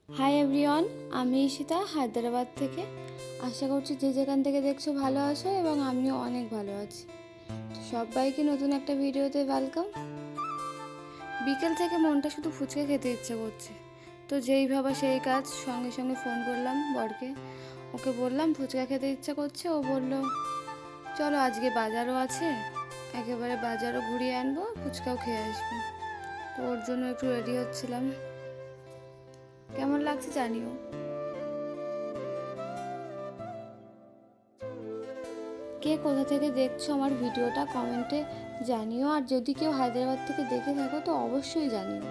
Hi everyone, আমি ঈশিতা হায়দ্রাবাদ থেকে। আশা করছি যে যেখান থেকে দেখছো ভালো আছো এবং আমিও অনেক ভালো আছি। তো সবাইকে নতুন একটা ভিডিওতে ওয়েলকাম। বিকেল থেকে মনটা শুধু ফুচকা খেতে ইচ্ছে করছে, তো যেই ভাবা সেই কাজ, সঙ্গে সঙ্গে ফোন করলাম বরকে। ওকে বললাম ফুচকা খেতে ইচ্ছা করছে। ও বলল চলো আজকে বাজারও আছে, একেবারে বাজারও ঘুরিয়ে আনবো, ফুচকাও খেয়ে আসবো। তো ওর জন্য একটু রেডি হচ্ছিলাম। কেমন লাগছে জানিও। কে কোথা থেকে দেখছো আমার ভিডিওটা কমেন্টে জানিও, আর যদি কেউ হায়দ্রাবাদ থেকে দেখে থাকো তো অবশ্যই জানিও।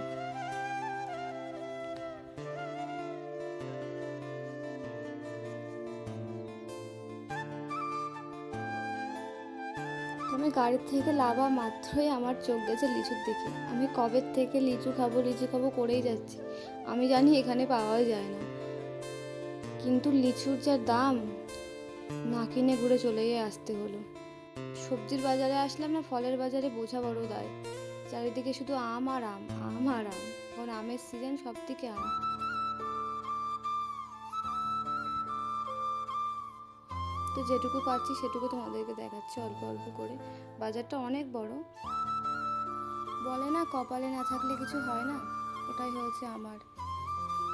আমি গাড়ির থেকে নামা মাত্রই আমার চোখ গেছে লিচুর দিকে। আমি কবে থেকে লিচু খাবো লিচু খাবো করেই যাচ্ছি। আমি জানি এখানে পাওয়াই যায় না, কিন্তু লিচুর যা দাম, না কিনে ঘুরে চলেই আসতে হলো। সবজির বাজারে আসলাম না, ফলের বাজারে বোঝা বড় দায়। চারিদিকে শুধু আম আর আম, আম আর আম। এখন আমের সিজন, সব দিকে আম। তো যেটুকু পাচ্ছি সেটুকু তোমাদেরকে দেখাচ্ছি অল্প অল্প করে। বাজারটা অনেক বড়। বলে না কপালে না থাকলে কিছু হয় না, ওটাই হয়েছে আমার।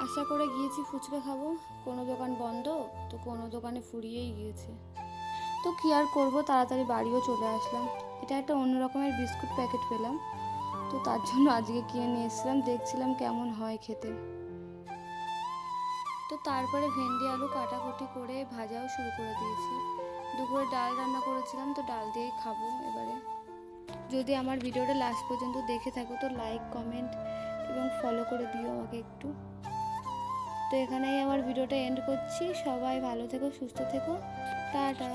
আশা করে গিয়েছি ফুচকা খাবো, কোনো দোকান বন্ধ, তো কোনো দোকানে ফুরিয়েই গিয়েছে। তো কি আর করবো, তাড়াতাড়ি বাড়িও চলে আসলাম। এটা একটা অন্য রকমের বিস্কুট প্যাকেট পেলাম, তো তার জন্য আজকে কিনে নিয়ে এসেছিলাম, দেখছিলাম কেমন হয় খেতে। তো তারপরে ভেন্ডি আলু কাটাকুটি করে ভাজাও শুরু করে দিয়েছি। দুপুরে ডাল রান্না করেছিলাম, তো ডাল দিয়েই খাবো এবারে। যদি আমার ভিডিওটা লাস্ট পর্যন্ত দেখে থাকো তো লাইক কমেন্ট এবং ফলো করে দিও আমাকে একটু। তো এখানেই আমার ভিডিওটা এন্ড করছি। সবাই ভালো থেকো, সুস্থ থেকো, টাটা।